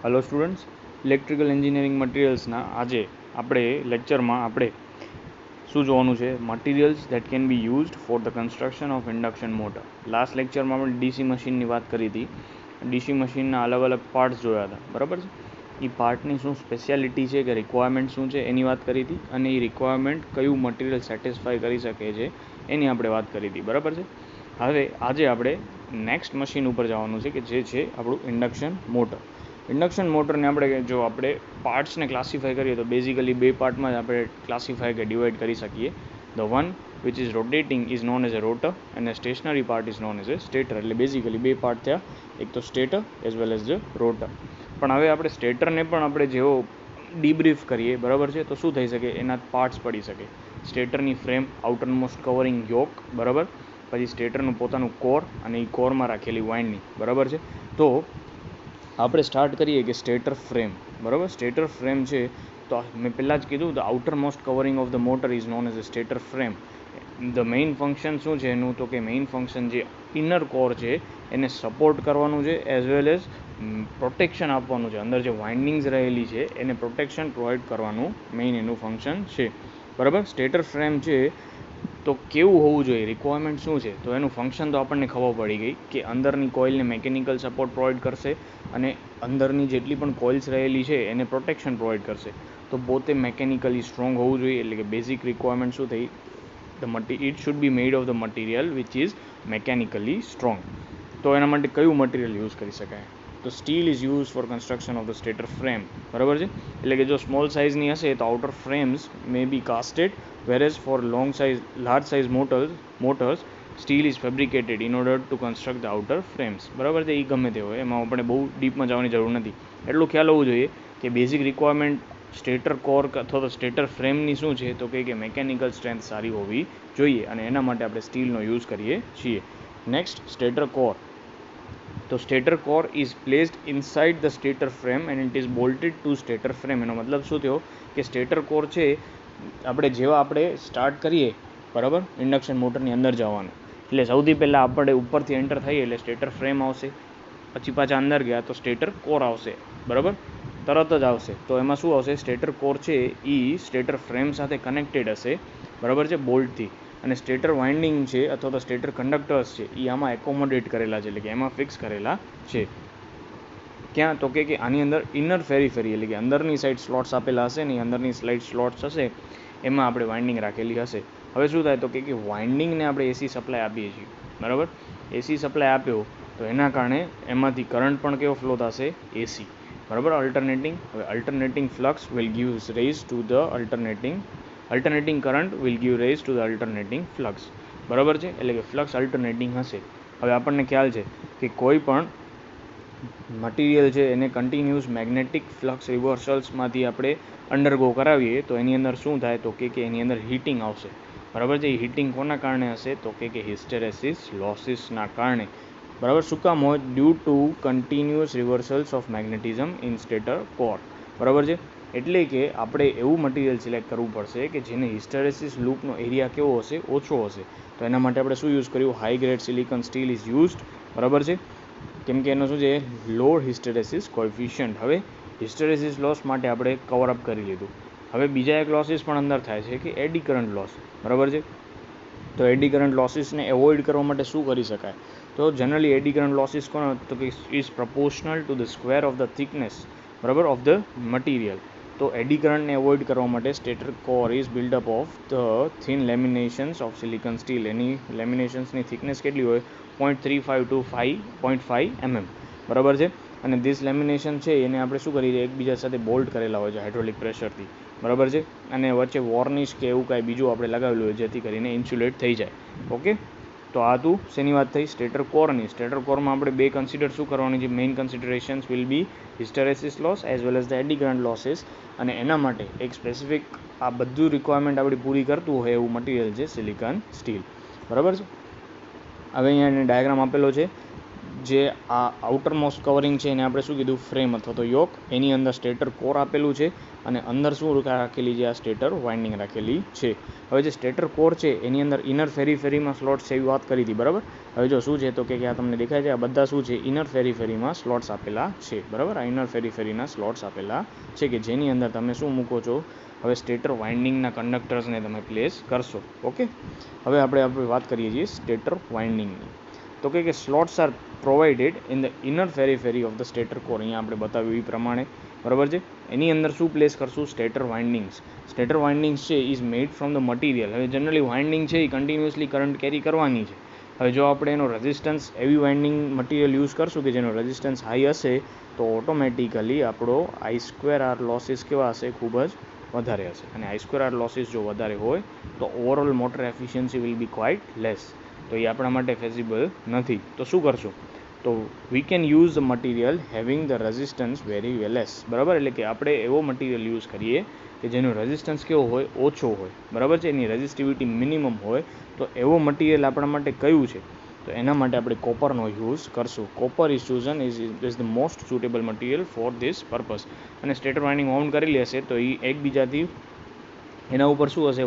Hello students, electrical engineering મટીરિયલ્સના આજે આપણે લેક્ચરમાં આપણે શું જોવાનું છે? Materials that can be used for the construction of induction motor. Last લેક્ચરમાં આપણે ડીસી મશીનની વાત કરી હતી. ડીસી મશીનના અલગ અલગ પાર્ટ્સ જોયા હતા, બરાબર છે. એ પાર્ટની શું સ્પેશિયાલિટી છે કે રિક્વાયરમેન્ટ શું છે એની વાત કરી હતી, અને એ રિક્વાયરમેન્ટ કયું મટીરિયલ સેટિસ્ફાય કરી શકે છે એની આપણે વાત કરી હતી, બરાબર છે. હવે આજે આપણે નેક્સ્ટ મશીન ઉપર જવાનું છે કે જે છે આપણું ઇન્ડક્શન મોટર. ઇન્ડક્શન મોટરને આપણે પાર્ટ્સને ક્લાસિફાય કરીએ તો બેઝિકલી બે પાર્ટમાં જ આપણે ક્લાસિફાય કે ડિવાઈડ કરી શકીએ. The one which is rotating is known as a rotor અને stationary part is known as a stator. એટલે બેઝિકલી બે પાર્ટ થયા, એક તો stator as well as the rotor. પણ હવે આપણે સ્ટેટરને પણ આપણે જેવો ડીબ્રીફ કરીએ, બરાબર છે, તો શું થઈ શકે? એના પાર્ટ્સ પડી શકે. સ્ટેટરની ફ્રેમ, આઉટરમોસ્ટ કવરિંગ યોક, બરાબર, પછી સ્ટેટરનું પોતાનું કોર અને એ કોરમાં રાખેલી વાઇન્ડિંગ, બરાબર છે. તો આપણે સ્ટાર્ટ કરીએ કે સ્ટેટર ફ્રેમ, બરાબર. સ્ટેટર ફ્રેમ છે તો મેં પહેલાં જ કીધું the outer most covering of the motor is known as a stator frame. The main function શું છે એનું? તો કે મેઇન ફંક્શન જે ઇનર કોર છે એને સપોર્ટ કરવાનું છે એઝ વેલ એઝ પ્રોટેક્શન આપવાનું છે. અંદર જે વાઇન્ડિંગ્સ રહેલી છે એને પ્રોટેક્શન પ્રોવાઈડ કરવાનું મેઇન એનું ફંક્શન છે, બરાબર. સ્ટેટર ફ્રેમ છે તો કેવું હોવું જોઈએ, રિક્વાયરમેન્ટ શું છે? તો એનું ફંક્શન તો આપણને ખબર પડી ગઈ કે અંદરની કોઇલને મેકેનિકલ સપોર્ટ પ્રોવાઈડ કરશે અને અંદરની જેટલી પણ કોઇલ્સ રહેલી છે એને પ્રોટેક્શન પ્રોવાઈડ કરશે. તો પોતે મેકેનિકલી સ્ટ્રોંગ હોવું જોઈએ. એટલે કે બેઝિક રિક્વાયરમેન્ટ શું થઈ? It should be made of the material which is mechanically strong. તો એના માટે કયું મટીરિયલ યુઝ કરી શકાય? તો steel is use for construction of the stator frame, બરાબર છે. એટલે કે જો સ્મોલ સાઇઝની હશે તો outer frames may be casted, whereas for large size motors steel is fabricated in order to construct the outer frames, બરાબર છે. એ ગમે તે હોય, એમાં આપણે બહુ ડીપમાં જવાની જરૂર નથી. એટલું ખ્યાલ હોવું જોઈએ કે બેઝિક રિક્વાયરમેન્ટ સ્ટેટર કોર અથવા તો સ્ટેટર ફ્રેમની શું છે? તો કે મેકેનિકલ સ્ટ્રેન્થ સારી હોવી જોઈએ, અને એના માટે આપણે સ્ટીલનો યુઝ કરીએ છીએ. Next, stator core. તો stator core is placed inside the stator frame and it is bolted to stator frame. એનો મતલબ શું થયો કે સ્ટેટર કોર છે આપણે સ્ટાર્ટ કરીએ, બરાબર, ઇન્ડક્શન મોટરની અંદર જવાનું એટલે સૌથી પહેલાં આપણે ઉપરથી એન્ટર થઈએ એટલે સ્ટેટર ફ્રેમ આવશે, પછી પાછા અંદર ગયા તો સ્ટેટર કોર આવશે, બરાબર, તરત જ આવશે. તો એમાં શું આવશે? સ્ટેટર કોર છે એ સ્ટેટર ફ્રેમ સાથે કનેક્ટેડ હશે, બરાબર છે, બોલ્ટથી. અને સ્ટેટર વાઇન્ડિંગ છે અથવા તો સ્ટેટર કંડક્ટર્સ છે એ આમાં એકોમોડેટ કરેલા છે, એટલે કે એમાં ફિક્સ કરેલા છે. ક્યાં? તો કે આની અંદર ઇનર ફેરી એટલે કે અંદરની સાઈડ સ્લોટ્સ આપેલા હશે ને, અંદરની સાઈડ સ્લોટ્સ હશે એમાં આપણે વાઇન્ડિંગ રાખેલી હશે. હવે શું થાય? તો કે વાઇન્ડિંગને આપણે એસી સપ્લાય આપીએ છીએ, બરાબર. એસી સપ્લાય આપ્યો તો એના કારણે એમાંથી કરંટ પણ કેવો ફ્લો થશે? એસી, બરાબર, અલ્ટરનેટિંગ. હવે alternating flux will give rise to the alternating current will give rise to the alternating flux, બરાબર છે. એટલે કે ફ્લક્સ અલ્ટરનેટિંગ હશે. હવે આપણને ખ્યાલ છે કે કોઈ પણ મટીરિયલ છે એને કન્ટિન્યુઅસ મેગ્નેટિક ફ્લક્સ રિવર્સલ્સમાંથી આપણે અંડરગો કરાવીએ તો એની અંદર શું થાય? તો કે એની અંદર હીટિંગ આવશે, બરાબર છે. એ હીટિંગ કોના કારણે હશે? તો કે હિસ્ટેરેસિસ લોસીસના કારણે, બરાબર. શું કામ હોય? Due to continuous reversals of magnetism in stator core, બરાબર છે. એટલે કે આપણે એવું મટીરિયલ સિલેક્ટ કરવું પડશે કે જેને હિસ્ટેરેસિસ લૂપનો એરિયા કેવો હશે? ઓછો હશે. તો એના માટે આપણે શું યુઝ કર્યું? High grade silicon steel is used, બરાબર છે. કેમ કે એનો શું છે? લો હિસ્ટેરેસિસ કોએફિશિયન્ટ. હવે હિસ્ટેરેસિસ લોસ માટે આપણે કવરઅપ કરી લીધું. હવે બીજા એક લોસીસ પણ અંદર થાય છે કે એડી કરંટ લોસ, બરાબર છે. તો એડી કરંટ લોસીસને એવોઇડ કરવા માટે શું કરી શકાય? તો જનરલી એડી કરંટ લોસીસ કોણ? તો કે is proportional to the square of the thickness, બરાબર, ઓફ ધ મટીરિયલ. તો એડી કરંટને એવોઇડ કરવા માટે stator core is build up of the thin laminations of silicon steel. એની લેમિનેશન્સની થિકનેસ કેટલી હોય? 0.35 to 5.5 mm, બરાબર છે. અને ધીસ લેમિનેશન છે એને આપણે શું કરીએ? એકબીજા સાથે બોલ્ટ કરેલા હોય છે હાઇડ્રોલિક પ્રેશરથી, બરાબર છે. અને વચ્ચે વોર્નિશ કે એવું કાંઈ બીજું આપણે લગાવેલું હોય જેથી કરીને ઇન્સ્યુલેટ થઈ જાય. ઓકે, તો આ તું શેની વાત થઈ? સ્ટેટર કોરની. સ્ટેટર કોરમાં આપણે બે કન્સિડર શું કરવાની છે? Main considerations will be hysteresis loss as well as the eddy current losses. અને એના માટે એક સ્પેસિફિક આ બધું રિક્વાયરમેન્ટ આપણી પૂરી કરતું હોય એવું મટીરિયલ છે સિલિકોન સ્ટીલ, બરાબર છે. હવે અહીંયા એને ડાયાગ્રામ આપેલો છે. જે આ આઉટર મોસ્ટ કવરિંગ છે એને આપણે શું કીધું, ફ્રેમ અથવા તો યોક. એની અંદર સ્ટેટર કોર આપેલું છે અને અંદર શું રાખેલી છે, આ સ્ટેટર વાઇન્ડિંગ રાખેલી છે. હવે જે સ્ટેટર કોર છે એની અંદર ઇનર ફેરીફેરીમાં સ્લોટ્સ છે એવી વાત કરી હતી, બરાબર. હવે જો શું છે તો કે આ તમને દેખાય છે, આ બધા શું છે, ઇનર ફેરીફેરીમાં સ્લોટ્સ આપેલા છે, બરાબર. આ ઇનર ફેરીફેરીના સ્લોટ્સ આપેલા છે કે જેની અંદર તમે શું મૂકો છો, હવે સ્ટેટર વાઇન્ડિંગના કંડક્ટર્સને તમે પ્લેસ કરશો. ઓકે, હવે આપણે વાત કરીએ છીએ સ્ટેટર વાઇન્ડિંગની. તો કે slots are provided in the inner periphery of the stator core. અહીંયા આપણે બતાવ્યું એ પ્રમાણે, બરાબર છે. એની અંદર શું પ્લેસ કરશું, સ્ટેટર વાઇન્ડિંગ્સ. સ્ટેટર વાઇન્ડિંગ્સ છે is made from the material. હવે જનરલી વાઇન્ડિંગ છે એ કન્ટિન્યુઅસલી કરંટ કેરી કરવાની છે. હવે જો આપણે એનો રેઝિસ્ટન્સ એવી વાઇન્ડિંગ મટીરિયલ યુઝ કરશું કે જેનો રેઝિસ્ટન્સ હાઈ હશે તો ઓટોમેટિકલી આપણો I²R લોસીસ કેવા હશે, ખૂબ જ વધારે હશે. અને I²R લોસીસ જો વધારે હોય તો overall motor efficiency will be quite less. તો એ આપણા માટે ફેઝિબલ નથી. તો શું કરશું, તો we can use the material having the resistance very less, બરાબર. એટલે કે આપણે એવો મટીરિયલ યુઝ કરીએ કે જેનો રેઝિસ્ટન્સ કેવો હોય, ઓછો હોય, બરાબર છે. એની રેઝિસ્ટિવિટી મિનિમમ હોય. તો એવો મટીરિયલ આપણા માટે કયું છે, તો એના માટે આપણે કોપરનો યુઝ કરશું. Copper is ચૂઝન is the most suitable material four this purpose. અને સ્ટેટર વાઇન્ડિંગ વાઉન્ડ કરેલી હશે તો એ એકબીજાથી એના ઉપર શું હશે,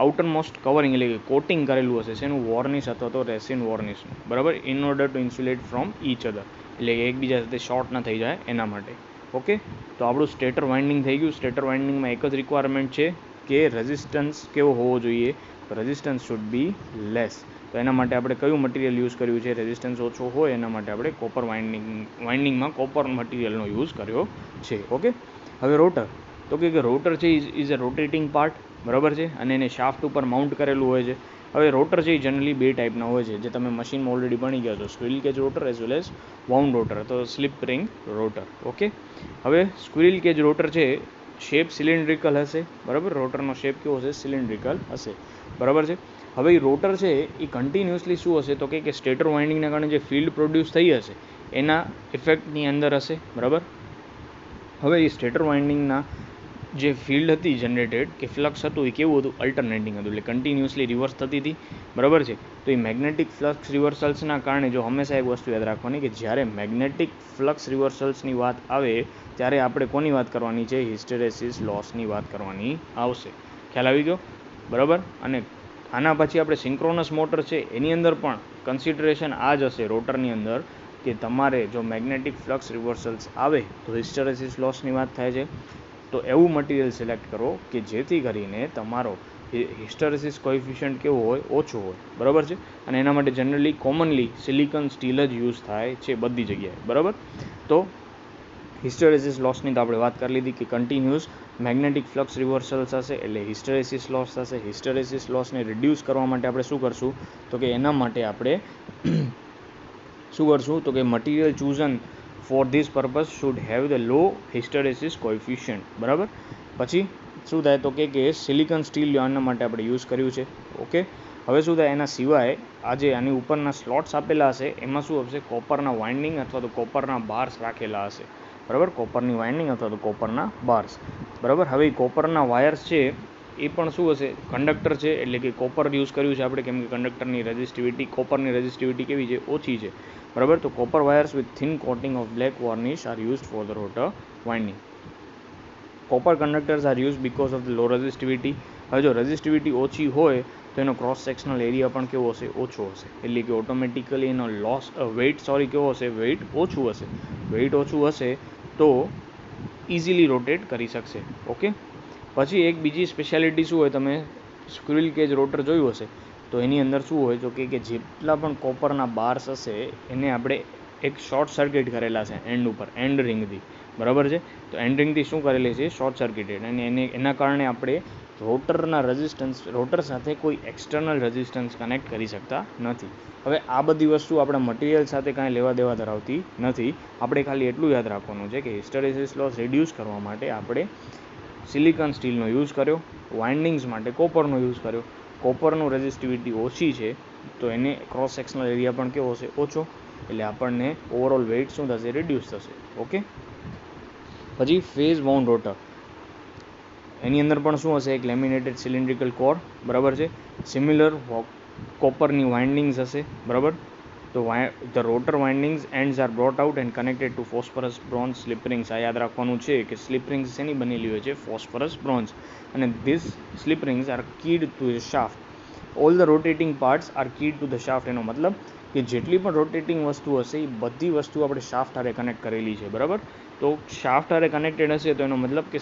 આઉટર મોસ્ટ કવરિંગ એટલે કે કોટિંગ કરેલું હશે શેનું, વોર્નિશ અથવા તો રેસિન વોર્નિશનું, બરાબર. In order to insulate from each other, એટલે કે એકબીજા સાથે શોર્ટ ના થઈ જાય એના માટે. ઓકે, તો આપણું સ્ટેટર વાઇન્ડિંગ થઈ ગયું. સ્ટેટર વાઇન્ડિંગમાં એક જ રિક્વાયરમેન્ટ છે કે રેઝિસ્ટન્સ કેવો હોવો જોઈએ, તો રેઝિસ્ટન્સ શુડ બી લેસ. તો એના માટે આપણે કયું મટીરિયલ યુઝ કર્યું છે, રેઝિસ્ટન્સ ઓછો હોય એના માટે આપણે કોપર વાઇન્ડિંગમાં કોપર મટીરિયલનો યુઝ કર્યો છે. ઓકે, હવે રોટર. તો કે રોટર છે ઇઝ અ રોટેટિંગ પાર્ટ, બરાબર છે. અને એને શાફ્ટ ઉપર માઉન્ટ કરેલું હોય છે. હવે રોટર છે એ જનરલી બે ટાઈપના હોય છે જે તમે મશીનમાં ઓલરેડી ભણી ગયા છો, squirrel cage rotor as well as wound rotor, તો સ્લિપ રિંગ રોટર. ઓકે, હવે સ્ક્વિરલ કેજ રોટર છે શેપ સિલિન્ડ્રિકલ હશે, બરાબર. રોટરનો શેપ કેવો હશે, સિલિન્ડ્રિકલ હશે, બરાબર છે. હવે એ રોટર છે એ કન્ટિન્યુઅસલી શું હશે, તો કે સ્ટેટર વાઇન્ડિંગના કારણે જે ફિલ્ડ પ્રોડ્યુસ થઈ હશે એના ઇફેક્ટની અંદર હશે, બરાબર. હવે એ સ્ટેટર વાઇન્ડિંગના જે ફિલ્ડ હતી જનરેટેડ કે ફ્લક્સ હતું એ કેવું હતું, અલ્ટરનેટિંગ હતું, એટલે કન્ટિન્યુઅસલી રિવર્સ થતી હતી, બરાબર છે. તો એ મેગ્નેટિક ફ્લક્સ રિવર્સલ્સના કારણે જો હંમેશા એક વસ્તુ યાદ રાખવાની કે જ્યારે મેગ્નેટિક ફ્લક્સ રિવર્સલ્સની વાત આવે ત્યારે આપણે કોની વાત કરવાની છે, હિસ્ટેરેસિસ લોસની વાત કરવાની આવશે. ખ્યાલ આવી ગયો, બરાબર. અને આના પછી આપણે સિન્ક્રોનસ મોટર છે એની અંદર પણ કન્સિડરેશન આ જ હશે રોટરની અંદર કે તમારે જો મેગ્નેટિક ફ્લક્સ રિવર્સલ્સ આવે તો હિસ્ટેરેસિસ લોસની વાત થાય છે. તો એવું મટીરિયલ સિલેક્ટ કરો કે જેથી કરીને તમારો હિસ્ટેરેસિસ કોએફિશિયન્ટ કેવો હોય, ઓછો હોય, બરાબર છે. અને એના માટે જનરલી કોમનલી સિલિકોન સ્ટીલ જ યુઝ થાય છે બધી જગ્યાએ, બરાબર. તો હિસ્ટેરેસિસ લોસની તો આપણે વાત કરી લીધી કે કન્ટિન્યુઅસ મેગ્નેટિક ફ્લક્સ રિવર્સલ્સ હશે એટલે હિસ્ટેરેસિસ લોસ થશે. હિસ્ટેરેસિસ લોસને રિડ્યુસ કરવા માટે આપણે શું કરશું, તો કે એના માટે આપણે શું કરશું, તો કે material chosen for this purpose should have the low hysteresis coefficient, બરાબર. પછી શું થાય તો કે સિલિકોન સ્ટીલ આના માટે આપણે યુઝ કર્યું છે. ઓકે, હવે શું થાય, એના સિવાય આજે આની ઉપરના સ્લોટ્સ આપેલા હશે એમાં શું હશે, કોપરના વાઇન્ડિંગ અથવા તો કોપરના બાર્સ રાખેલા હશે, બરાબર. કોપરની વાઇન્ડિંગ અથવા તો કોપરના બાર્સ, બરાબર. હવે કોપરના વાયર્સ છે એ પણ શું હશે, કંડક્ટર છે એટલે કે કોપર યુઝ કર્યું છે આપણે કેમ કે કંડક્ટરની રેઝિસ્ટિવિટી, કોપરની રેઝિસ્ટિવિટી કેવી છે, ઓછી છે, બરાબર. તો copper wires with thin coating of black varnish are used for the rotor winding. Copper conductors are use because of the low resistivity. હવે જો રેઝિસ્ટિવિટી ઓછી હોય તો એનો ક્રોસ સેક્શનલ એરિયા પણ કેવો હશે, ઓછો હશે, એટલે કે ઓટોમેટિકલી એનો વેઇટ કેવો હશે, વેઇટ ઓછું હશે. વેઇટ ઓછું હશે તો ઇઝીલી રોટેટ કરી શકશે. ઓકે, પછી એક બીજી સ્પેશિયાલિટી શું હોય, તમે સ્ક્વિરલ કેજ રોટર જોયું હશે તો એની અંદર શું હોય તો કે જેટલા પણ કોપરના બાર્સ હશે એને આપણે એક શોર્ટ સર્કિટ કરેલા છે એન્ડ ઉપર, એન્ડ રિંગથી, બરાબર છે. તો એન્ડ રિંગથી શું કરેલી છે, શોર્ટ સર્કિટેડ, અને એના કારણે આપણે રોટરના રેઝિસ્ટન્સ, રોટર સાથે કોઈ એક્સટર્નલ રેઝિસ્ટન્સ કનેક્ટ કરી શકતા નથી. હવે આ બધી વસ્તુ આપણા મટીરિયલ સાથે કાંઈ લેવા દેવા ધરાવતી નથી. આપણે ખાલી એટલું યાદ રાખવાનું છે કે હિસ્ટેરેસિસ લોસ રિડ્યુસ કરવા માટે આપણે સિલિકોન સ્ટીલનો યુઝ કર્યો, વાઇન્ડિંગ્સ માટે કોપરનો યુઝ કર્યો. કોપરનું રેઝિસ્ટિવિટી ઓછી છે તો એને ક્રોસ સેક્શનલ એરિયા પણ કેવો હશે, ઓછો, એટલે આપણને ઓવરઓલ વેઇટ શું થશે, રિડ્યુસ થશે. ઓકે, પછી ફેઝ વાઉન્ડ રોટર, એની અંદર પણ શું હશે, એક લેમિનેટેડ સિલિન્ડ્રિકલ કોર, બરાબર છે. સિમિલર કોપરની વાઇન્ડિંગ્સ હશે, બરાબર. તો the rotor windings ends are brought out and connected to phosphorus bronze slip rings. આ યાદ રાખવાનું છે કે સ્લિપ રિંગ્સ શેની બનેલી હોય છે? Phosphorus bronze. અને this slip rings are keyed to the shaft. All the rotating parts are keyed to the shaft. એનો મતલબ કે જેટલી પણ રોટેટિંગ વસ્તુ હશે એ બધી વસ્તુ આપણે શાફ્ટ હારે કનેક્ટ કરેલી છે, બરાબર. તો શાફ્ટ હારે કનેક્ટેડ હશે તો એનો મતલબ કે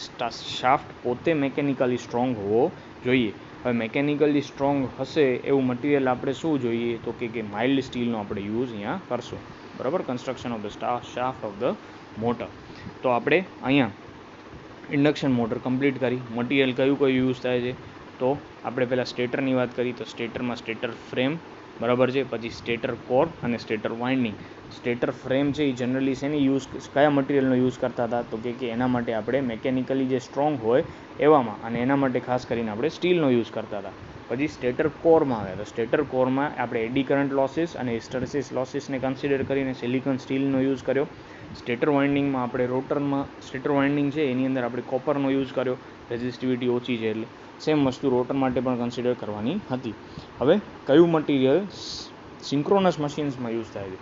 શાફ્ટ પોતે મેકેનિકલી સ્ટ્રોંગ હોવો જોઈએ. હવે મેકેનિકલી સ્ટ્રોંગ હશે એવું મટીરિયલ આપણે શું જોઈએ? તો કે માઇલ્ડ સ્ટીલનો આપણે યુઝ અહીંયા કરશું, બરાબર. Construction of the shaft of the motor. તો આપણે અહીંયા ઇન્ડક્શન મોટર કમ્પ્લીટ કરી. મટીરિયલ કયું યુઝ થાય છે? તો આપણે પહેલાં સ્ટેટરની વાત કરી. તો સ્ટેટરમાં સ્ટેટર ફ્રેમ, બરાબર છે. પછી સ્ટેટર કોર અને સ્ટેટર વાઇન્ડિંગ. સ્ટેટર ફ્રેમ છે એ જનરલી શેની કયા મટીરિયલનો યુઝ કરતા હતા? તો કે એના માટે આપણે મેકેનિકલી જે સ્ટ્રોંગ હોય એવામાં, અને એના માટે ખાસ કરીને આપણે સ્ટીલનો યુઝ કરતા હતા. પછી સ્ટેટર કોરમાં આવ્યા. તો સ્ટેટર કોરમાં આપણે એડી કરંટ લોસીસ અને હિસ્ટેરેસિસ લોસીસને કન્સિડર કરીને સિલિકોન સ્ટીલનો યુઝ કર્યો. સ્ટેટર વાઇન્ડિંગમાં આપણે રોટરમાં સ્ટેટર વાઇન્ડિંગ છે એની અંદર આપણે કોપરનો યુઝ કર્યો, રેઝિસ્ટિવિટી ઓછી છે એટલે. સેમ વસ્તુ રોટર માટે પણ કન્સિડર કરવાની હતી. હવે કયું મટીરિયલ સિન્ક્રોનસ મશીન્સમાં યુઝ થાય છે?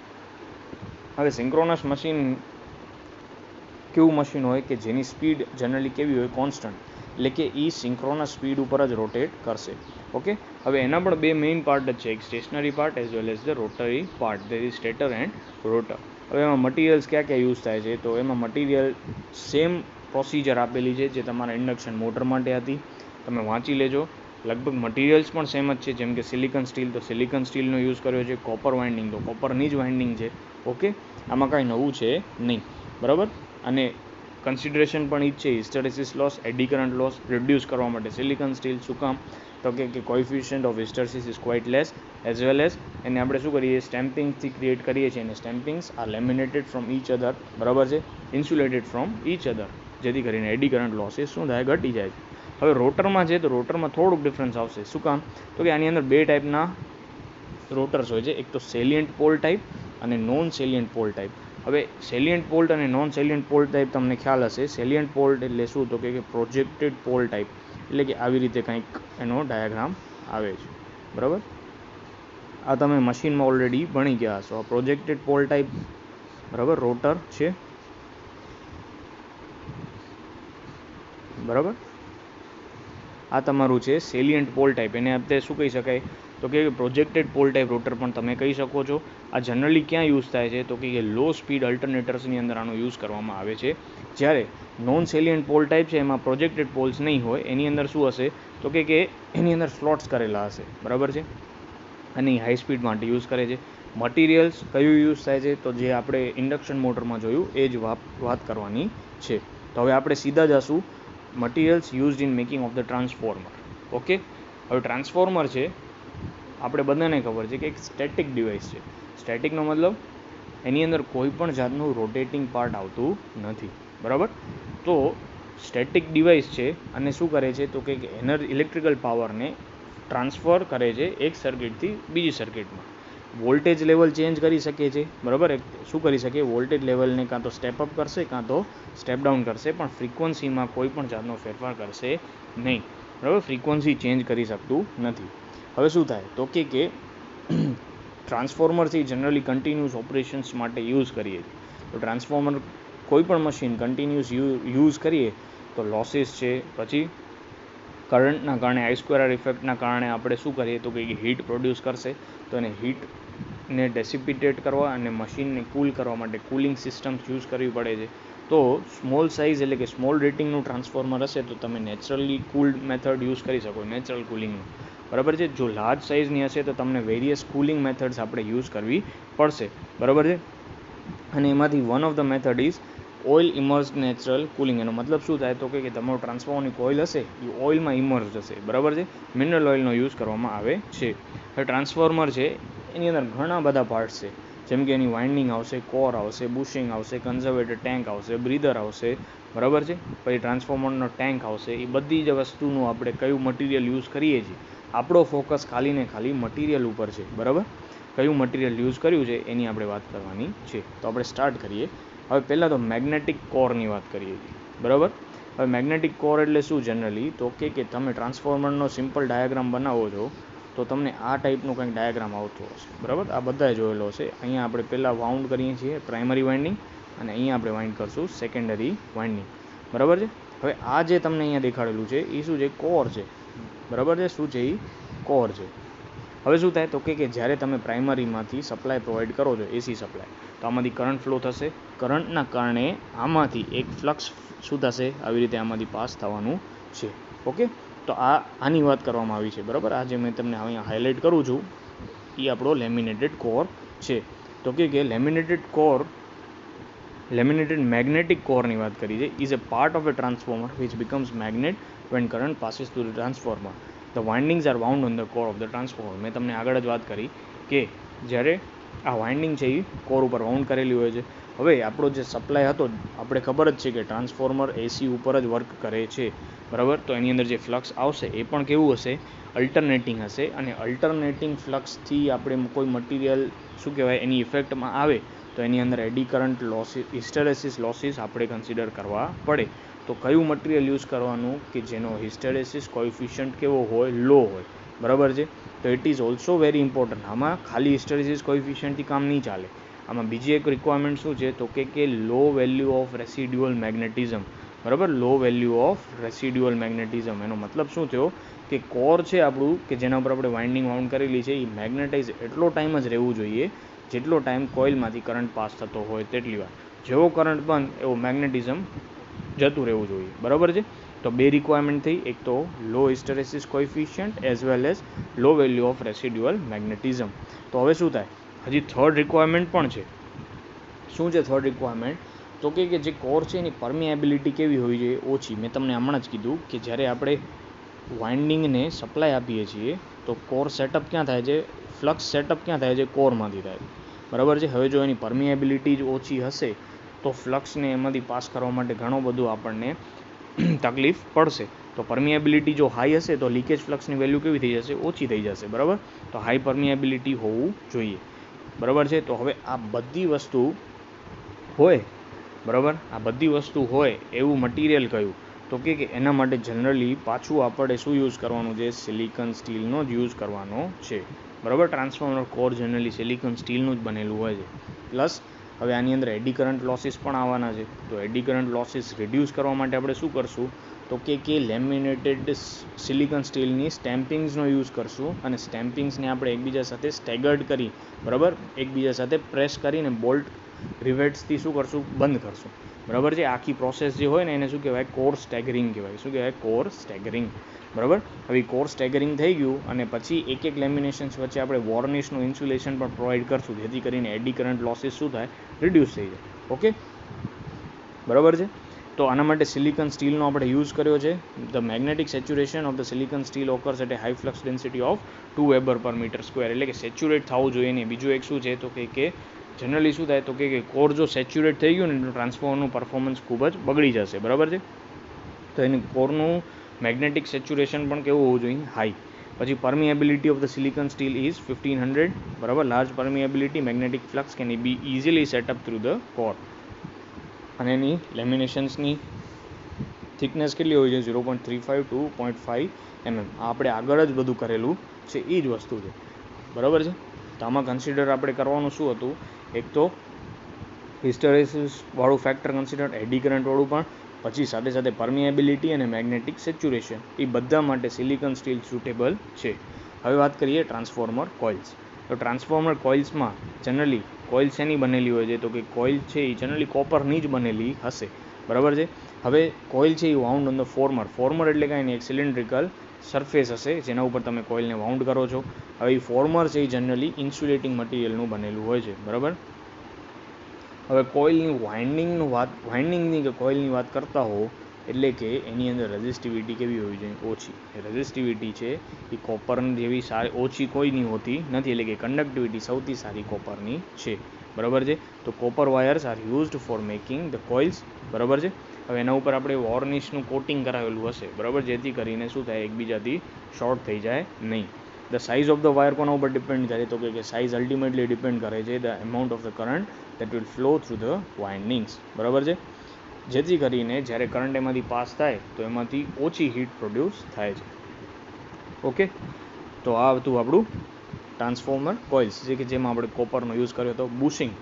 હવે સિન્ક્રોનસ મશીન કેવું મશીન હોય કે જેની સ્પીડ જનરલી કેવી હોય? કોન્સ્ટન્ટ. એટલે કે એ સિન્ક્રોનસ સ્પીડ ઉપર જ રોટેટ કરશે. ઓકે. હવે એના પણ બે મેઇન પાર્ટ જ છે, એક stationary part as well as the rotary part, there is stator and rotor. હવે એમાં મટીરિયલ્સ ક્યાં ક્યાં યુઝ થાય છે? તો એમાં મટીરિયલ સેમ પ્રોસિજર આપેલી છે જે તમારા ઇન્ડક્શન મોટર માટે હતી, તમે વાંચી લેજો. લગભગ મટીરિયલ્સ પણ સેમ જ છે, જેમ કે સિલિકોન સ્ટીલ તો સિલિકોન સ્ટીલનો યુઝ કર્યો છે. કોપર વાઇન્ડિંગ તો કોપરની જ વાઇન્ડિંગ છે. ઓકે. આમાં કાંઈ નવું છે નહીં, બરાબર. અને કન્સિડરેશન પણ એ જ છે, hysteresis loss, eddy current loss reduce કરવા માટે સિલિકોન સ્ટીલ. શું કામ? તો કે coefficient of hysteresis is quite less, as well as એને આપણે શું કરીએ? સ્ટેમ્પિંગથી ક્રિએટ કરીએ છીએ, અને stampings are laminated from each other, બરાબર છે, ઇન્સ્યુલેટેડ ફ્રોમ ઈચ અધર, જેથી કરીને એડી કરંટ લોસીસ શું થાય? ઘટી જાય છે. હવે રોટરમાં છે તો રોટરમાં થોડુંક ડિફરન્સ આવશે. શું કામ? તો કે આની અંદર બે ટાઈપના રોટર્સ હોય છે, એક તો સેલિયન્ટ પોલ ટાઈપ અને નોન સેલિયન્ટ પોલ ટાઈપ. હવે સેલિયન્ટ પોલ્ટ અને નોન સેલિયન્ટ પોલ ટાઈપ તમને ખ્યાલ હશે. સેલિયન્ટ પોલ્ટ એટલે શું? તો કે પ્રોજેક્ટેડ પોલ ટાઈપ, એટલે કે આવી રીતે કંઈક એનો ડાયાગ્રામ આવે છે, બરાબર. આ તમે મશીનમાં ઓલરેડી ભણી ગયા હશો. આ પ્રોજેક્ટેડ પોલ ટાઈપ, બરાબર, રોટર છે, બરાબર. આ તમારું છે સેલિયન્ટ પોલ ટાઈપ. એને આપણે શું કહી શકાય? તો કે પ્રોજેક્ટેડ પોલ ટાઈપ રોટર પણ તમે કહી શકો છો. આ જનરલી ક્યાં યુઝ થાય છે? તો કે લો સ્પીડ અલ્ટરનેટર્સની અંદર આનો યુઝ કરવામાં આવે છે. જ્યારે નોન સેલિયન્ટ પોલ ટાઈપ છે એમાં પ્રોજેક્ટેડ પોલ્સ નહીં હોય. એની અંદર શું હશે? તો કે એની અંદર સ્લોટ્સ કરેલા હશે, બરાબર છે. અને હાઈ સ્પીડ માટે યુઝ કરે છે. મટીરિયલ્સ કયું યુઝ થાય છે? તો જે આપણે ઇન્ડક્શન મોટરમાં જોયું એ જ વાત કરવાની છે. તો હવે આપણે સીધા જશું materials used in making of the transformer. Okay. હવે ટ્રાન્સફોર્મર છે, આપણે બધાને ખબર છે કે એક સ્ટેટિક ડિવાઇસ છે. સ્ટેટિકનો મતલબ એની અંદર કોઈ પણ જાતનું રોટેટિંગ પાર્ટ આવતું નથી, બરાબર. તો સ્ટેટિક ડિવાઇસ છે અને શું કરે છે? તો કે ઇલેક્ટ્રિકલ પાવરને ટ્રાન્સફર કરે છે એક સર્કિટથી બીજી સર્કિટમાં. વોલ્ટેજ લેવલ ચેન્જ કરી શકે છે, બરાબર. શું કરી શકે? વોલ્ટેજ લેવલને કાં તો સ્ટેપ અપ કરશે કાં તો સ્ટેપ ડાઉન કરશે, પણ ફ્રીક્વન્સીમાં કોઈ પણ જાતનો ફેરફાર કરશે નહીં, બરાબર. ફ્રીક્વન્સી ચેન્જ કરી શકતું નથી. હવે શું થાય? તો કે ટ્રાન્સફોર્મરથી જનરલી કન્ટિન્યુઅસ ઓપરેશન્સ માટે યુઝ કરીએ છીએ. તો ટ્રાન્સફોર્મર કોઈ પણ મશીન કન્ટિન્યુઅસ યુઝ કરીએ તો લોસીસ છે, પછી કરંટના કારણે I²R ઇફેક્ટના કારણે આપણે શું કરીએ? તો કે હીટ પ્રોડ્યુસ કરશે. તો એને હીટને ડેસિપિટેટ કરવા અને મશીનને કૂલ કરવા માટે કૂલિંગ સિસ્ટમ્સ યુઝ કરવી પડે છે. તો સ્મોલ સાઇઝ એટલે કે સ્મોલ રેટિંગનું ટ્રાન્સફોર્મર હશે તો તમે નેચરલી કૂલ્ડ મેથડ યુઝ કરી શકો, નેચરલ કૂલિંગનું, બરાબર છે. જો લાર્જ સાઇઝની હશે તો તમને વેરિયસ કૂલિંગ મેથડ્સ આપણે યુઝ કરવી પડશે, બરાબર છે. અને એમાંથી one of the method is oil immersed natural cooling. એનો મતલબ શું થાય? તો કે તમારું ટ્રાન્સફોર્મરની કોઇલ હશે એ ઓઇલમાં ઇમર્સ્ડ હશે, બરાબર છે. મિનરલ ઓઇલનો યુઝ કરવામાં આવે છે. હવે ટ્રાન્સફોર્મર છે એની અંદર ઘણા બધા પાર્ટ્સ છે, જેમ કે એની વાઇન્ડિંગ આવશે, કોર આવશે, બુશિંગ આવશે, કન્ઝર્વેટર ટેન્ક આવશે, બ્રીધર આવશે, બરાબર છે. પછી ટ્રાન્સફોર્મરનો ટેન્ક આવશે. એ બધી જ વસ્તુનું આપણે કયું મટીરિયલ યુઝ કરીએ છીએ, આપણો ફોકસ ખાલી ને ખાલી મટીરિયલ ઉપર છે, બરાબર. કયું મટીરિયલ યુઝ કર્યું છે એની આપણે વાત કરવાની છે. તો આપણે સ્ટાર્ટ કરીએ. હવે પહેલાં તો મેગ્નેટિક કોરની વાત કરીએ છીએ, બરાબર. હવે મેગ્નેટિક કોર એટલે શું? જનરલી તો કે તમે ટ્રાન્સફોર્મરનો સિમ્પલ ડાયાગ્રામ બનાવો છો તો તમને આ ટાઈપનું કંઈક ડાયાગ્રામ આવતો હશે, બરાબર. આ બધાએ જોયેલો હશે. અહીંયા આપણે પહેલાં વાઉન્ડ કરીએ છીએ પ્રાઇમરી વાઇન્ડિંગ, અને અહીંયા આપણે વાઇન્ડ કરશું સેકન્ડરી વાઇન્ડિંગ, બરાબર છે. હવે આ જે તમને અહીંયા દેખાડેલું છે એ શું છે? કોર છે, બરાબર છે. શું છે? એ કોર છે. હવે શું થાય તો કે જ્યારે તમે પ્રાઇમરીમાંથી સપ્લાય પ્રોવાઈડ કરો છો, એસી સપ્લાય, તો આમાંથી કરંટ ફ્લો થશે. કરંટના કારણે આમાંથી એક ફ્લક્સ શું થશે? આવી રીતે આમાંથી પાસ થવાનું છે. ઓકે, તો આની વાત કરવામાં આવી છે, બરાબર. આ જે મેં તમને અહીંયા હાઇલાઇટ કરું છું એ આપણો લેમિનેટેડ કોર છે. તો કે લેમિનેટેડ મેગ્નેટિક કોરની વાત કરી છે. Is a part of a transformer which becomes magnet when current passes through the transformer. The windings are wound on the core of the transformer. મેં તમને આગળ જ વાત કરી કે જ્યારે આ વાઇન્ડિંગ છે એ કોર ઉપર વાઉન્ડ કરેલી હોય છે. હવે આપણો જે સપ્લાય હતો, આપણે ખબર જ છે કે ટ્રાન્સફોર્મર એસી ઉપર જ વર્ક કરે છે, બરાબર. તો એની અંદર જે ફ્લક્સ આવશે એ પણ કેવું હશે? અલ્ટરનેટિંગ હશે. અને અલ્ટરનેટિંગ ફ્લક્સથી આપણે કોઈ મટીરિયલ શું કહેવાય એની ઇફેક્ટમાં આવે તો એની અંદર eddy current losses, hysteresis losses આપણે કન્સિડર કરવા પડે. તો કયું મટીરિયલ યુઝ કરવાનું કે જેનો હિસ્ટેરેસિસ કોએફિશિયન્ટ કેવો હોય? લો હોય, બરાબર છે. તો it is also very important. આમાં ખાલી હિસ્ટેરેસિસ કોએફિશિયન્ટથી કામ નહીં ચાલે. આમાં બીજી એક રિક્વાયરમેન્ટ શું છે તો કે લો વેલ્યુ ઓફ રેસિડ્યુઅલ મેગ્નેટિઝમ, બરાબર. લો વેલ્યુ ઓફ રેસિડ્યુઅલ મેગ્નેટિઝમ એનો મતલબ શું થયો કે કોર છે આપણું કે જેના ઉપર આપણે વાઇન્ડિંગ વાઉન્ડ કરેલી છે એ મેગ્નેટાઇઝ એટલો ટાઈમ જ રહેવું જોઈએ જેટલો ટાઈમ કોઇલમાંથી કરંટ પાસ થતો હોય તેટલી વાર. જેવો કરંટ બંધ એવો મેગ્નેટિઝમ જતું રહેવું જોઈએ, બરાબર છે. તો બે રિક્વાયરમેન્ટ થઈ, એક તો low hysteresis coefficient as well as low value of residual magnetism. તો હવે શું થાય? હજી થર્ડ રિક્વાયરમેન્ટ પણ છે. શું છે થર્ડ રિક્વાયરમેન્ટ? તો કે જે કોર છે એની પરમિએબિલિટી કેવી હોવી જોઈએ? ઓછી. મેં તમને હમણાં જ કીધું કે જ્યારે આપણે વાઇન્ડિંગને સપ્લાય આપીએ છીએ તો કોર સેટઅપ ક્યાં થાય છે? ફ્લક્સ સેટઅપ ક્યાં થાય છે? કોરમાંથી થાય છે, બરાબર છે. હવે જો એની પરમિએબિલિટી જ ઓછી હશે તો ફ્લક્સને એમાંથી પાસ કરવા માટે ઘણું બધું આપણને તકલીફ પડશે. તો પરમિએબિલિટી જો હાઈ હશે તો લીકેજ ફ્લક્સની વેલ્યુ કેવી થઈ જશે? ઓછી થઈ જશે, બરાબર. તો હાઈ પરમિએબિલિટી હોવું જોઈએ, બરાબર છે. તો હવે આ બધી વસ્તુ હોય, બરાબર, આ બધી વસ્તુ હોય એવું મટીરિયલ કયું? તો કે એના માટે જનરલી પાછું આપણે શું યુઝ કરવાનું છે? સિલિકોન સ્ટીલનો જ યુઝ કરવાનો છે, બરાબર. ટ્રાન્સફોર્મર કોર જનરલી સિલિકોન સ્ટીલનું જ બનેલું હોય છે. પ્લસ હવે આની અંદર એડી કરંટ લોસીસ પણ આવવાના છે. તો એડી કરંટ લોસીસ રિડ્યુસ કરવા માટે આપણે શું કરશું? તો કે લેમિનેટેડ સિલિકોન સ્ટીલની સ્ટેમ્પિંગ્સનો યુઝ કરશું. અને સ્ટેમ્પિંગ્સને આપણે એકબીજા સાથે સ્ટેગર્ડ કરી, બરાબર, એકબીજા સાથે પ્રેસ કરીને બોલ્ટ રિવેટ્સથી શું કરશું? બંધ કરશું, બરાબર છે. આખી પ્રોસેસ જે હોય ને એને શું કહેવાય? કોર સ્ટેગરિંગ કહેવાય. શું કહેવાય? કોર સ્ટેગરિંગ, બરાબર. હવે કોર સ્ટેગરિંગ થઈ ગયું અને પછી એક એક લેમિનેશન્સ વચ્ચે આપણે વોર્નિશનું ઇન્સ્યુલેશન પણ પ્રોવાઈડ કરશું જેથી કરીને એડી કરંટ લોસીસ શું થાય? રિડ્યુસ થઈ જાય. ઓકે, બરાબર છે. તો આના માટે સિલિકોન સ્ટીલનો આપણે યુઝ કર્યો છે. The magnetic saturation of the silicon steel occurs at a high flux density of 2 weber per metre square. એટલે કે સેચ્યુરેટ થવું જોઈએ નહીં. બીજું એક શું છે તો કે જનરલી શું થાય તો કે કોર જો સેચ્યુરેટ થઈ ગયું ને તો ટ્રાન્સફોર્મરનું પરફોર્મન્સ ખૂબ જ બગડી જશે, બરાબર છે. તો એની કોરનું મેગ્નેટિક સેચ્યુરેશન પણ કેવું હોવું જોઈએ? હાઈ. પછી permeability of the silicon steel is 1500, બરાબર. Large permeability magnetic flux can be easily setup through the core. અને એની લેમિનેશન્સની થિકનેસ કેટલી હોય છે? 0.35 to 0.5 mm. આપણે આગળ જ બધું કરેલું છે એ જ વસ્તુ છે, બરાબર છે. તો આમાં કન્સિડર આપણે કરવાનું શું હતું? એક તો હિસ્ટેરેસિસવાળું ફેક્ટર કન્સિડર, એડી કરંટવાળું પણ, પછી સાથે સાથે પરમિએબિલિટી અને મેગ્નેટિક સેચ્યુરેશન, એ બધા માટે સિલિકોન સ્ટીલ સુટેબલ છે. હવે વાત કરીએ ટ્રાન્સફોર્મર કોઇલ્સ. તો ટ્રાન્સફોર્મર કોઇલ્સમાં જનરલી કોઇલ્સ એની બનેલી હોય છે તો કે કોઇલ છે એ જનરલી કોપરની જ બનેલી હશે, બરાબર છે. હવે કોઇલ છે એ વાઉન્ડ ઓન ધ ફોર્મર એટલે કાંઈ નહીં, એક સિલિન્ડ્રિકલ સરફેસ હશે જેના ઉપર તમે કોઇલને વાઉન્ડ કરો છો. હવે એ ફોર્મર છે એ જનરલી ઇન્સ્યુલેટિંગ મટીરિયલનું બનેલું હોય છે, બરાબર. હવે કોઇલની વાઇન્ડિંગની કે કોઇલની વાત કરતા હો એટલે કે એની અંદર રેઝિસ્ટિવિટી કેવી હોવી જોઈએ? ઓછી. રેઝિસ્ટિવિટી છે એ કોપર જેવી સારી ઓછી કોઈની હોતી નથી, એટલે કે કન્ડક્ટિવિટી સૌથી સારી કોપરની છે, બરાબર છે. તો copper wires R used four making the coils, બરાબર છે. હવે એના ઉપર આપણે વોર્નિશનું કોટિંગ કરાવેલું હશે, બરાબર, જેથી કરીને શું થાય? એકબીજાથી શોર્ટ થઈ જાય નહીં. The size of the wire કોના ઉપર ડિપેન્ડ કરે? તો કે સાઇઝ અલ્ટિમેટલી ડિપેન્ડ કરે છે the amount of the current that will flow through the windings, બરાબર છે. જેથી કરીને જ્યારે કરંટ એમાંથી પાસ થાય તો એમાંથી ઓછી હીટ પ્રોડ્યુસ થાય છે. ઓકે, તો આ હતું આપણું ટ્રાન્સફોર્મર કોઇલ્સ, જે કે જેમાં આપણે કોપરનો યુઝ કર્યો હતો. બુશિંગ,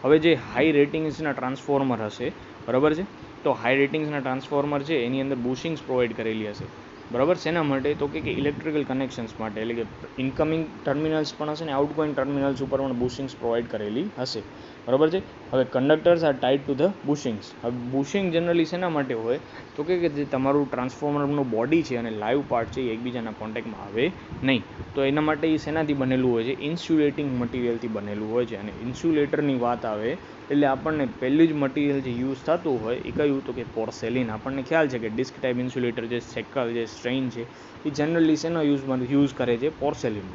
હવે જે હાઈ રેટિંગ્સના ટ્રાન્સફોર્મર હશે, બરાબર છે, તો હાઈ રેટિંગ્સના ટ્રાન્સફોર્મર છે એની અંદર બુશિંગ્સ પ્રોવાઈડ કરેલી હશે, બરાબર. શેના માટે? તો કે ઇલેક્ટ્રિકલ કનેક્શન્સ માટે, એટલે કે ઇનકમિંગ ટર્મિનલ્સ પણ હશે ને આઉટગોઈંગ ટર્મિનલ્સ ઉપર પણ બુશિંગ્સ પ્રોવાઈડ કરેલી હશે, બરાબર છે. હવે કંડક્ટર્સ આર ટાઈડ ટુ ધ બુશિંગ્સ. હવે બુશિંગ જનરલી શેના માટે હોય? તો કે જે તમારું ટ્રાન્સફોર્મરનું બોડી છે અને લાઈવ પાર્ટ છે એ એકબીજાના કોન્ટેક્ટમાં આવે નહીં, તો એના માટે એ શેનાથી બનેલું હોય છે? ઇન્સ્યુલેટિંગ મટીરિયલથી બનેલું હોય છે. અને ઇન્સ્યુલેટરની વાત આવે એટલે આપણને પહેલું જ મટીરિયલ જે યુઝ થતું હોય એ કયું? તો કે પોર્સેલિન. આપણને ખ્યાલ છે કે ડિસ્ક ટાઈપ ઇન્સ્યુલેટર જે સેકલ જે સ્ટ્રેઇન છે એ જનરલી શેનો યુઝ કરે છે? પોર્સેલિન.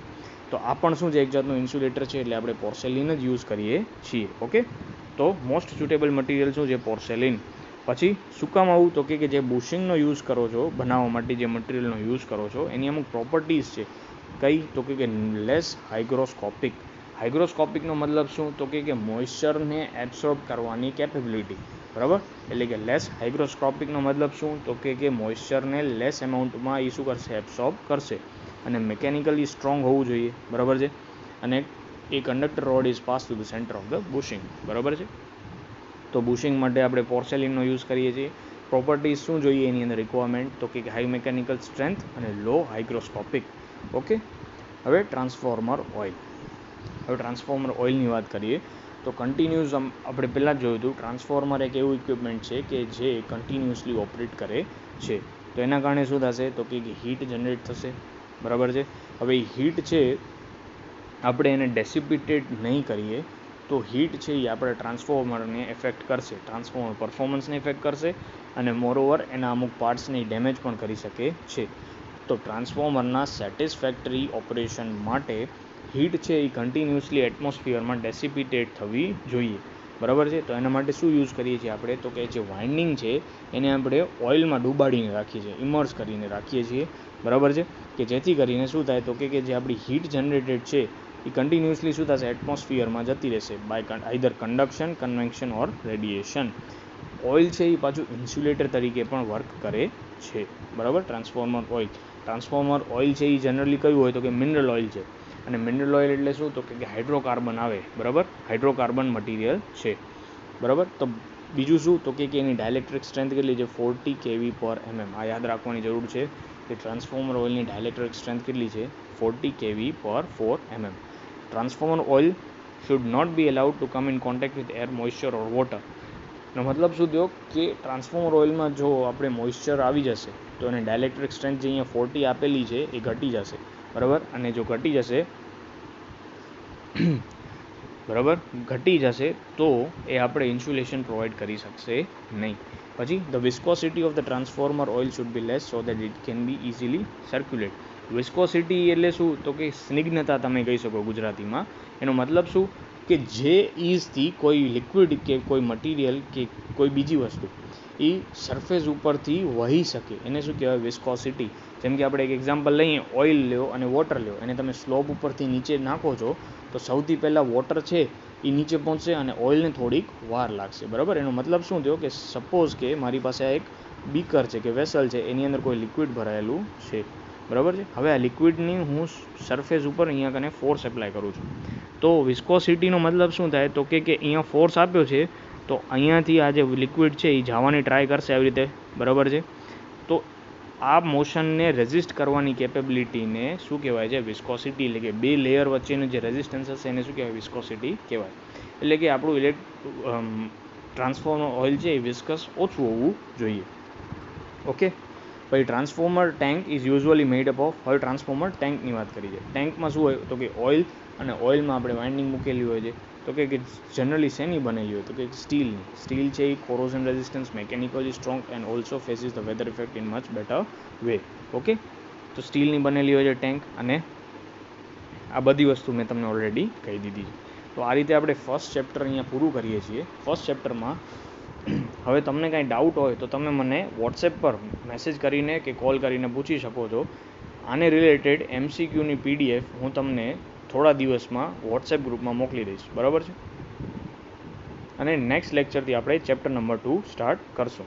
તો આ પણ શું છે? એક જાતનું ઇન્સ્યુલેટર છે, એટલે આપણે પોર્સેલિન જ યુઝ કરીએ છીએ. ઓકે, તો મોસ્ટ સુટેબલ મટીરિયલ શું છે? પોર્સેલિન. પછી શું કામ આવું? તો કે જે બુશિંગનો યુઝ કરો છો બનાવવા માટે, જે મટીરિયલનો યુઝ કરો છો એની અમુક પ્રોપર્ટીઝ છે. કઈ? તો કે લેસ હાઇગ્રોસ્કોપિક. હાઇગ્રોસ્કોપિકનો મતલબ શું? તો કે મોઇશ્ચરને એબ્સોર્બ કરવાની કેપેબિલિટી, બરાબર. એટલે કે લેસ હાઇગ્રોસ્કોપિકનો મતલબ શું? તો કે મોઇશ્ચરને લેસ એમાઉન્ટમાં એ શું કરશે? એબ્સોર્બ કરશે. અને મિકેનિકલી સ્ટ્રોંગ હોવું જોઈએ, બરાબર છે. અને એ conductor rod is pass to the center of the bushing, બરાબર છે. તો બુશિંગ માટે આપણે પોર્સેલિનનો યુઝ કરીએ છીએ. પ્રોપર્ટીઝ શું જોઈએ એની અંદર રિક્વાયરમેન્ટ? તો કે હાઈ મિકેનિકલ સ્ટ્રેન્થ અને લો હાઇગ્રોસ્કોપિક. ઓકે, હવે ટ્રાન્સફોર્મર ઓઇલ. હવે ટ્રાન્સફોર્મર ઓઇલની વાત કરીએ તો કન્ટિન્યુઅસ આપણે પહેલાં જ જોયું હતું, ટ્રાન્સફોર્મર એક એવું ઇક્વિપમેન્ટ છે કે જે કન્ટિન્યુઅસલી ઓપરેટ કરે છે. તો એના કારણે શું થશે? તો કે હીટ જનરેટ થશે, બરાબર છે. હવે એ હીટ છે આપણે એને ડેસિપિટેટ નહીં કરીએ તો હીટ છે એ આપણે ટ્રાન્સફોર્મરને એફેક્ટ કરશે, ટ્રાન્સફોર્મર પરફોર્મન્સને ઇફેક્ટ કરશે અને મોરઓવર એના અમુક પાર્ટ્સને ડેમેજ પણ કરી શકે છે. તો ટ્રાન્સફોર્મરના સેટિસ્ફેક્ટરી ઓપરેશન માટે હીટ છે એ કન્ટિન્યુઅસલી એટમોસ્ફિયરમાં ડેસિપિટેટ થવી જોઈએ, બરાબર છે. તો એના માટે શું યુઝ કરીએ છીએ આપણે? તો કે જે વાઇન્ડિંગ છે એને આપણે ઓઇલમાં ડૂબાડીને રાખીએ છીએ, ઇમર્સ કરીને રાખીએ છીએ, બરાબર છે. કે જેથી કરીને શું થાય? તો કે જે આપણી હીટ જનરેટેડ છે એ કન્ટિન્યુઅસલી શું થશે? એટમોસ્ફિયરમાં જતી રહેશે by either conduction, convection or radiation. Oil છે એ પાછું ઇન્સ્યુલેટર તરીકે પણ વર્ક કરે છે, બરાબર. ટ્રાન્સફોર્મર ઓઇલ છે એ જનરલી કયું હોય? તો કે મિનરલ ઓઇલ છે. અને મિનરલ ઓઇલ એટલે શું? તો કે હાઇડ્રોકાર્બન આવે, બરાબર. હાઇડ્રોકાર્બન મટીરિયલ છે, બરાબર. તો બીજું શું? તો કે એની ડાયલેક્ટ્રિક સ્ટ્રેન્થ કેટલી છે? 40 kV/mm. આ યાદ રાખવાની જરૂર છે કે ટ્રાન્સફોર્મર ઓઇલની ડાયલેક્ટ્રિક સ્ટ્રેન્થ કેટલી છે? 40 kV/4 mm. Transformer oil should not be allowed to come in contact with air, moisture or water. નો મતલબ શું થયો? કે ટ્રાન્સફોર્મર ઓઇલમાં જો આપણે મોઇશ્ચર આવી જશે તો એને ડાયલેક્ટ્રિક સ્ટ્રેન્થ જે અહીંયા 40 આપેલી છે એ ઘટી જશે, બરાબર. અને જો ઘટી જશે તો એ આપણે ઇન્સ્યુલેશન પ્રોવાઈડ કરી શકશે નહીં. પછી the viscosity of the transformer oil should be less so that it can be easily circulate. Viscosity એટલે શું? તો કે સ્નિગ્ધતા તમે કહી શકો ગુજરાતીમાં. એનો મતલબ શું? કે જે ઇઝથી કોઈ લિક્વિડ કે કોઈ મટીરિયલ કે કોઈ બીજી વસ્તુ એ સરફેસ ઉપરથી વહી શકે એને શું કહેવાય? વિસ્કોસિટી. જેમ કે આપણે એક એક્ઝામ્પલ લઈએ, ઓઇલ લ્યો અને વોટર લ્યો, એને તમે સ્લોપ ઉપરથી નીચે નાખો છો તો સૌથી પહેલાં વોટર છે એ નીચે પહોંચશે અને ઓઇલને થોડીક વાર લાગશે, બરાબર. એનો મતલબ શું થયો? કે સપોઝ કે મારી પાસે આ એક બીકર છે કે વેસલ છે, એની અંદર કોઈ લિક્વિડ ભરાયેલું છે, બરાબર છે. હવે આ લિક્વિડની હું સરફેસ ઉપર અહીંયા કને ફોર્સ એપ્લાય કરું છું, તો વિસ્કોસિટીનો મતલબ શું થાય? તો કે અહીંયા ફોર્સ આપ્યો છે તો અહીંયાથી આ જે લિક્વિડ છે એ જવાની ટ્રાય કરશે આવી રીતે, બરાબર છે. તો આ મોશનને રેઝિસ્ટ કરવાની કેપેબિલિટીને શું કહેવાય છે? વિસ્કોસિટી. એટલે કે બે લેયર વચ્ચેનું જે રેઝિસ્ટન્સ હશે એને શું કહેવાય? વિસ્કોસિટી કહેવાય. એટલે કે આપણું ટ્રાન્સફોર્મર ઓઇલ છે એ વિસ્કસ ઓછું હોવું જોઈએ. ઓકે, પછી transformer tank is usually made up of. હવે ટ્રાન્સફોર્મર ટેન્કની વાત કરી છે. ટેન્કમાં શું હોય? તો કે ઓઇલ, અને ઓઇલમાં આપણે વાઇન્ડિંગ મૂકેલી હોય છે. તો કે જનરલી શેની બનેલી હોય? તો કે સ્ટીલની. સ્ટીલ છે એ corrosion resistance, mechanically strong and also faces the weather effect in much better way. Okay, તો સ્ટીલની બનેલી હોય છે ટેન્ક, અને આ બધી વસ્તુ મેં તમને ઓલરેડી કહી દીધી છે. તો આ રીતે આપણે ફર્સ્ટ ચેપ્ટર અહીંયા પૂરું કરીએ છીએ. ફર્સ્ટ ચેપ્ટરમાં હવે તમને કાંઈ ડાઉટ હોય તો તમે મને વોટ્સએપ પર મેસેજ કરીને કે કોલ કરીને પૂછી શકો છો. આને રિલેટેડ MCQની PDF હું તમને થોડા દિવસમાં વોટ્સએપ ગ્રુપમાં મોકલી દઈશ, બરાબર છે. અને નેક્સ્ટ લેક્ચરથી આપણે ચેપ્ટર નંબર 2 સ્ટાર્ટ કરશું.